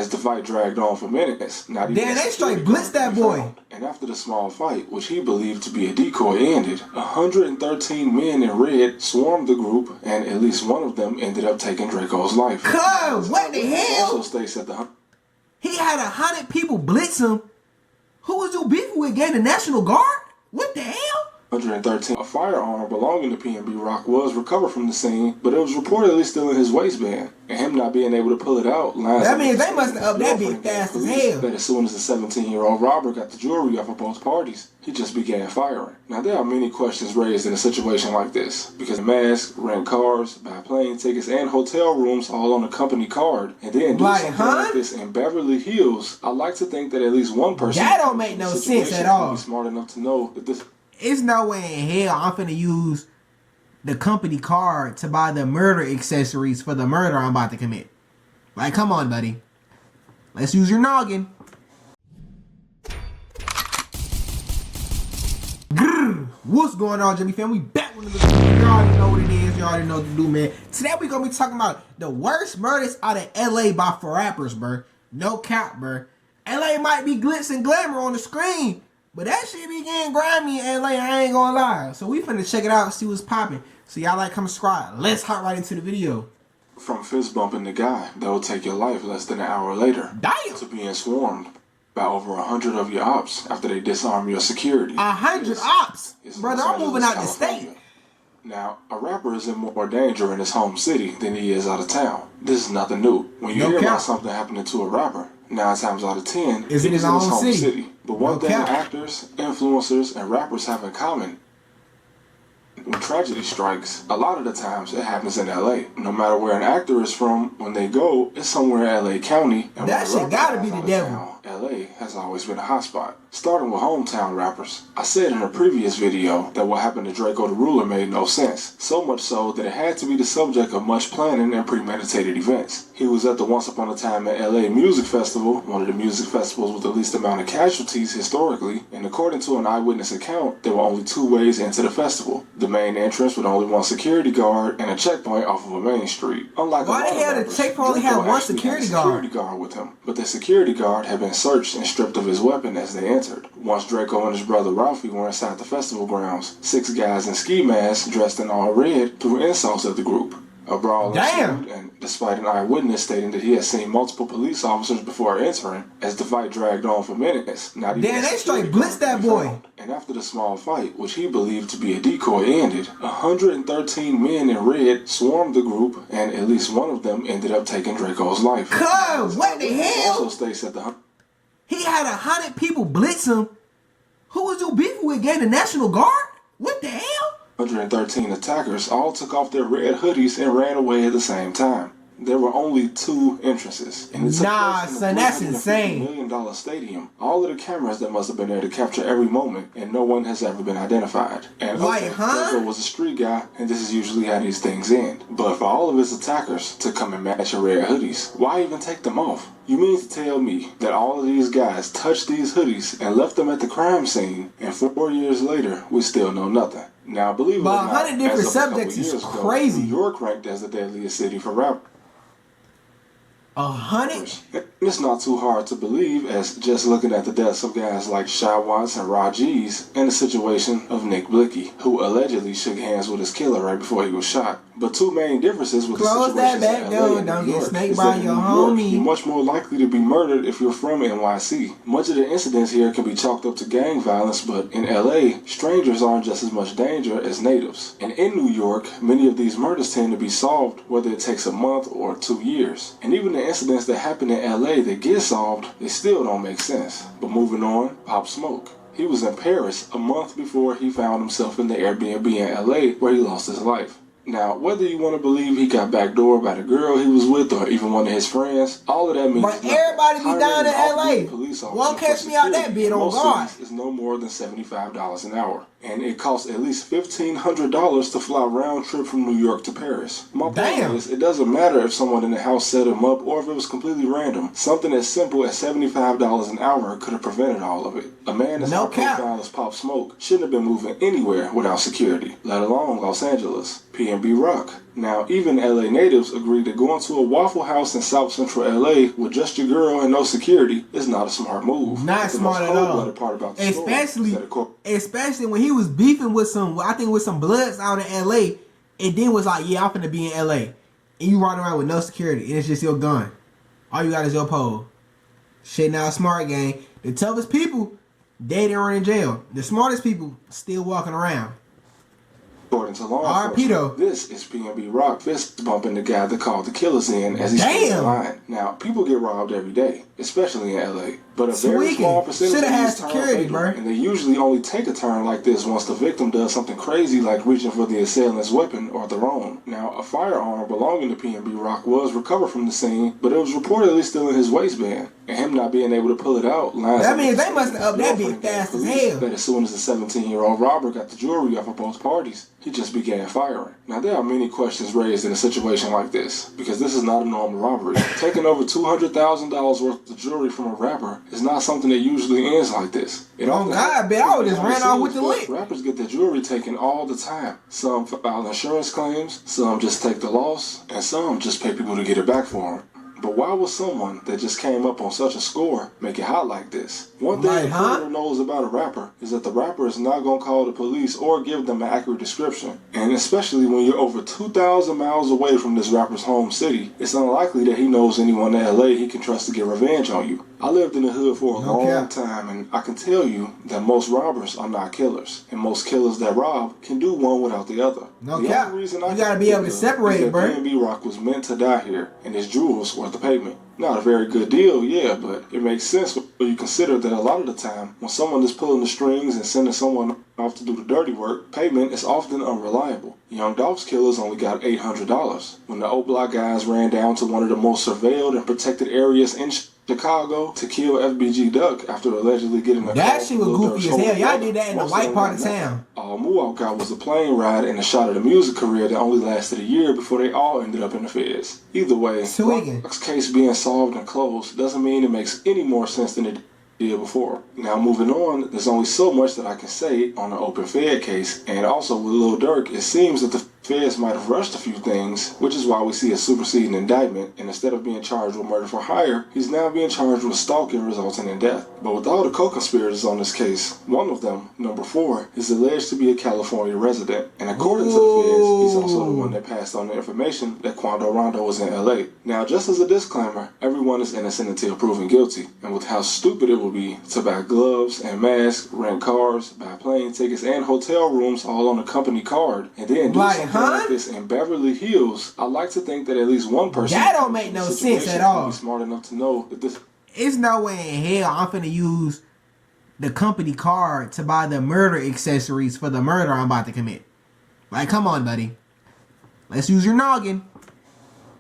as the fight dragged on for minutes. Not even Damn, they straight blitzed that boy. And after the small fight, which he believed to be a decoy, ended, 113 men in red swarmed the group, and at least one of them ended up taking Draco's life. Cuz, what the hell? Also states that he had 100 people blitz him. Who was you beefing with? Gang the National Guard? What the hell? 113. A firearm belonging to PNB Rock was recovered from the scene, but it was reportedly still in his waistband, and him not being able to pull it out lines. That means they must have upped that bitch fast as hell. That as soon as the 17-year-old robber got the jewelry off of both parties, he just began firing. Now there are many questions raised in a situation like this, because masks, rent cars, buy plane tickets, and hotel rooms all on a company card, and then do something like this in Beverly Hills. I like to think that at least one person that don't make no sense at all. Be smart enough to know that this. It's no way in hell I'm finna use the company card to buy the murder accessories for the murder I'm about to commit. Like, come on, buddy. Let's use your noggin. Grrr. What's going on, Jimmy fam? We back with another video. You already know what it is. You already know what to do, man. Today we gonna be talking about the worst murders out of LA by rappers, bro. No cap, bro. LA might be glitz and glamour on the screen, but that shit be getting grimy in LA, I ain't gonna lie. So we finna check it out and see what's popping. So y'all like, comment, subscribe. Let's hop right into the video. From fist bumping the guy that will take your life less than an hour later. Damn! To being swarmed by over 100 of your ops after they disarm your security. 100 ops? Brother, I'm moving out the state. Now, a rapper is in more danger in his home city than he is out of town. This is nothing new. When you hear about something happening to a rapper, 9 times out of 10, is in his own city. But one thing actors, influencers, and rappers have in common: when tragedy strikes, a lot of the times it happens in LA. No matter where an actor is from, when they go, it's somewhere in LA County. And that shit gotta be the devil. LA has always been a hotspot. Starting with hometown rappers. I said in a previous video that what happened to Draco the Ruler made no sense. So much so that it had to be the subject of much planning and premeditated events. He was at the Once Upon a Time in LA Music Festival, one of the music festivals with the least amount of casualties historically, and according to an eyewitness account, there were only 2 ways into the festival. The main entrance with only 1 security guard and a checkpoint off of a main street. Unlike why the hell the checkpoint only had 1 security guard with him? But the security guard had been searched and stripped of his weapon as they entered. Once Draco and his brother Ralphie were inside the festival grounds, 6 guys in ski masks dressed in all red threw insults at the group. A brawl ensued, and despite an eyewitness stating that he had seen multiple police officers before entering, as the fight dragged on for minutes, not even they straight blitzed that boy. And after the small fight, which he believed to be a decoy, ended, 113 men in red swarmed the group, and at least one of them ended up taking Draco's life. Cuz, what the hell? Also states that he had 100 people blitz him. Who was you beefing with? Gang the National Guard? What the hell? 113 attackers all took off their red hoodies and ran away at the same time. There were only 2 entrances. And it took place in son, that's insane. $1 million stadium. All of the cameras that must have been there to capture every moment, and no one has ever been identified. And Draco was a street guy, and this is usually how these things end. But for all of his attackers to come and match your red hoodies, why even take them off? You mean to tell me that all of these guys touched these hoodies and left them at the crime scene, and 4 years later, we still know nothing? Now, believe it or not, 100 different subjects is crazy. New York ranked as the deadliest city for rappers. 100? It's not too hard to believe, as just looking at the deaths of guys like Shy Watts and Rajiz, and the situation of Nick Blicky, who allegedly shook hands with his killer right before he was shot. But 2 main differences with the situations in LA and New York is that in New York, you're much more likely to be murdered if you're from NYC. Much of the incidents here can be chalked up to gang violence, but in LA, strangers aren't just as much danger as natives. And in New York, many of these murders tend to be solved, whether it takes a month or 2 years. And even the incidents that happen in LA that get solved, they still don't make sense. But moving on, Pop Smoke. He was in Paris a month before he found himself in the Airbnb in LA where he lost his life. Now, whether you want to believe he got backdoored by the girl he was with or even one of his friends, all of that means but everybody be down in LA. Won't catch me out that bit on guard. Is no more than $75 an hour. And it costs at least $1,500 to fly round trip from New York to Paris. My point is, it doesn't matter if someone in the house set him up or if it was completely random. Something as simple as $75 an hour could have prevented all of it. A man as high profile as Pop Smoke shouldn't have been moving anywhere without security, let alone Los Angeles. PNB Rock. Now, even LA natives agree that going to a Waffle House in South Central LA with just your girl and no security is not a smart move. Not smart at all. Part about the Especially when he was beefing with some Bloods out in LA, and then was like, yeah, I'm finna be in LA. And you riding around with no security, and it's just your gun. All you got is your pole. Shit, not smart, gang. The toughest people, they didn't run in jail. The smartest people still walking around. According to law enforcement, this is PNB Rock fist bumping the guy that called the killers in as he stands in line. Now, people get robbed every day, especially in LA. But a very small percentage of these turn fatal, and they usually only take a turn like this once the victim does something crazy like reaching for the assailant's weapon or their own. Now, a firearm belonging to PNB Rock was recovered from the scene, but it was reportedly still in his waistband, and him not being able to pull it out lines. That means they must have upped that bitch fast as hell. That as soon as the 17-year-old robber got the jewelry off of both parties, he just began firing. Now, there are many questions raised in a situation like this, because this is not a normal robbery. Taking over $200,000 worth of jewelry from a rapper is not something that usually ends like this. Oh God, bitch, I would just ran off with the lick. Rappers get their jewelry taken all the time. Some file insurance claims, some just take the loss, and some just pay people to get it back for them. But why would someone that just came up on such a score make it hot like this? One thing the criminal knows about a rapper is that the rapper is not going to call the police or give them an accurate description. And especially when you're over 2,000 miles away from this rapper's home city, it's unlikely that he knows anyone in LA he can trust to get revenge on you. I lived in the hood for a long time, and I can tell you that most robbers are not killers. And most killers that rob can do one without the other. The only reason I gotta be able to separate it, bro. PNB Rock was meant to die here, and his jewels were the pavement. Not a very good deal, yeah, but it makes sense when you consider that a lot of the time, when someone is pulling the strings and sending someone off to do the dirty work, payment is often unreliable. Young Dolph's killers only got $800. When the O-Block guys ran down to one of the most surveilled and protected areas in Chicago to kill FBG Duck after allegedly getting a that shit was goofy as hell. Y'all did that in the white part of town. All Muawk got was a plane ride and a shot at a music career that only lasted a year before they all ended up in the feds. Either way, Rock's case being solved and closed doesn't mean it makes any more sense than it did before. Now moving on, there's only so much that I can say on the open Fed case, and also with Lil Durk, it seems that the feds might have rushed a few things, which is why we see a superseding indictment, and instead of being charged with murder for hire, he's now being charged with stalking resulting in death. But with all the co-conspirators on this case, one of them, number 4, is alleged to be a California resident, and according to the feds, he's also the one that passed on the information that Quando Rondo was in LA. Now, just as a disclaimer, everyone is innocent until proven guilty, and with how stupid it would be to buy gloves and masks, rent cars, buy plane tickets and hotel rooms all on a company card, and then do something like this in Beverly Hills, I like to think that at least one person that don't make no sense at all. Be smart enough to know that this. It's no way in hell I'm finna use the company card to buy the murder accessories for the murder I'm about to commit. Like, come on, buddy. Let's use your noggin.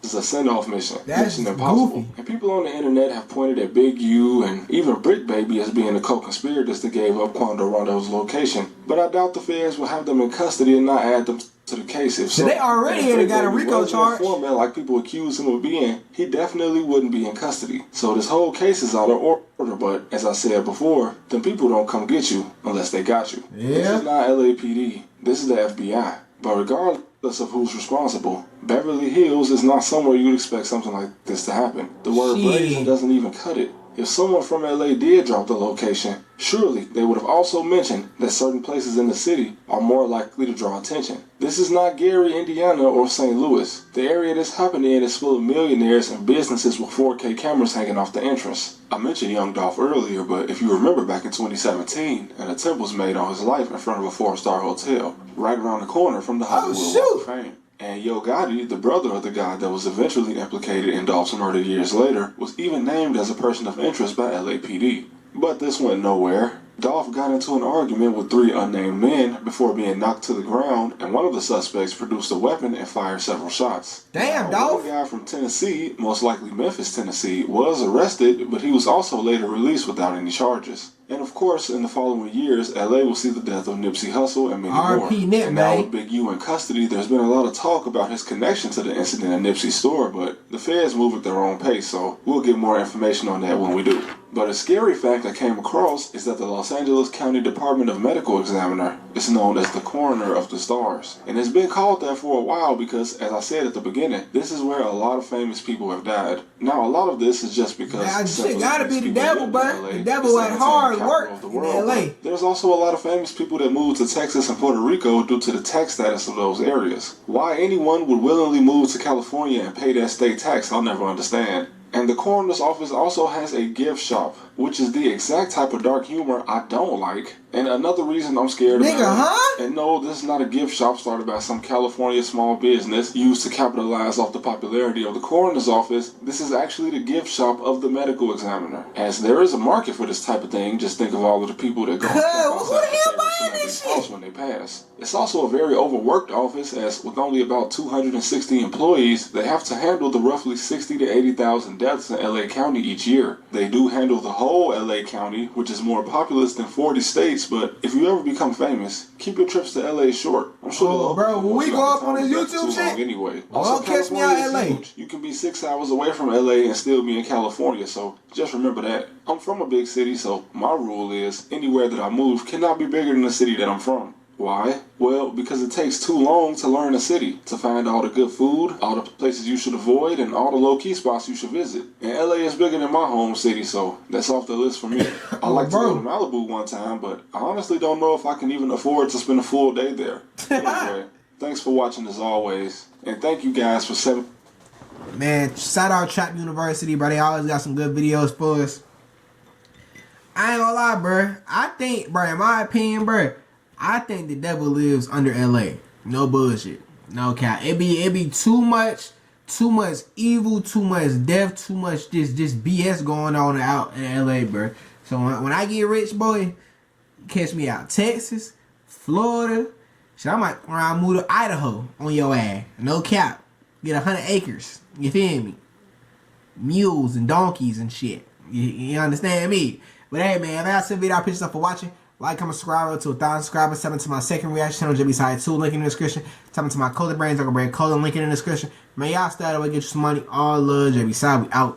This is a send-off mission. That's Mission Impossible. goofy. And people on the internet have pointed at Big U and even Brick Baby as being the co-conspirators that gave up Quando Rondo's location. But I doubt the feds will have them in custody and not add them to the case. If so, they already got a RICO charge. Informant like people accuse him of being, he definitely wouldn't be in custody. So this whole case is out of order, but as I said before, them people don't come get you unless they got you. This is not LAPD. This is the FBI. But regardless of who's responsible, Beverly Hills is not somewhere you'd expect something like this to happen. The word brazen doesn't even cut it. If someone from LA did drop the location, surely they would have also mentioned that certain places in the city are more likely to draw attention. This is not Gary, Indiana, or St. Louis. The area this happened in is full of millionaires and businesses with 4K cameras hanging off the entrance. I mentioned Young Dolph earlier, but if you remember back in 2017, an attempt was made on his life in front of a 4-star hotel, right around the corner from the Hollywood Walk of Fame. And Yo Gotti, the brother of the guy that was eventually implicated in Dolph's murder years later, was even named as a person of interest by LAPD. But this went nowhere. Dolph got into an argument with 3 unnamed men before being knocked to the ground, and one of the suspects produced a weapon and fired several shots. Damn, Dolph! One guy from Tennessee, most likely Memphis, Tennessee, was arrested, but he was also later released without any charges. And of course, in the following years, LA will see the death of Nipsey Hussle and many more. R.P. Nip, and now man. with Big U in custody, there's been a lot of talk about his connection to the incident at Nipsey's store, but the feds move at their own pace, so we'll get more information on that when we do. But a scary fact I came across is that the Los Angeles County Department of Medical Examiner is known as the coroner of the stars. And it's been called that for a while because, as I said at the beginning, this is where a lot of famous people have died. Now, a lot of this is just because... Now, shit simply gotta be these the people devil, live in bro. LA. The devil It's at the hard capital work of the in world, LA. but there's also a lot of famous people that moved to Texas and Puerto Rico due to the tax status of those areas. Why anyone would willingly move to California and pay that state tax, I'll never understand. And the coroner's office also has a gift shop, which is the exact type of dark humor I don't like. And another reason I'm scared of Nigga, LA. huh? And no, this is not a gift shop started by some California small business used to capitalize off the popularity of the coroner's office. This is actually the gift shop of the medical examiner. As there is a market for this type of thing, just think of all of the people that go Who the hell buying this celebrity's shit? house when they pass. It's also a very overworked office, as with only about 260 employees, they have to handle the roughly 60 to 80,000 deaths in LA County each year. They do handle the whole LA County, which is more populous than 40 states, but if you ever become famous, keep your trips to LA short. I'm sure Oh, bro, when we go up on this YouTube shit, anyway. don't catch me out in LA. Huge. You can be 6 hours away from LA and still be in California, so just remember that. I'm from a big city, so my rule is anywhere that I move cannot be bigger than the city that I'm from. Why? Well, because it takes too long to learn a city, to find all the good food, all the places you should avoid, and all the low-key spots you should visit. And LA is bigger than my home city, so that's off the list for me. I like to go to Malibu one time, but I honestly don't know if I can even afford to spend a full day there. Anyway, thanks for watching as always, and thank you guys for Man, shout out Trap University, bro. They always got some good videos for us. I ain't gonna lie, bro. I think, bro, in my opinion, bro, I think the devil lives under LA. No bullshit. No cap. It be too much evil, too much death, too much just BS going on out in LA, bro. So when I get rich, boy, catch me out Texas, Florida. Shit, I might move to Idaho on your ass. No cap. Get 100 acres. You feel me? Mules and donkeys and shit. You understand me? But hey, man, if that's the video, I appreciate you for watching. Like, comment, subscribe to 1,000 subscribers. Tap into my second reaction channel, JBsiah 2, link in the description. Tap into my clothing brand, JungleBredClothing, link in the description. Man, y'all stay out of the way, get you some money. All love, JBsiah, we out.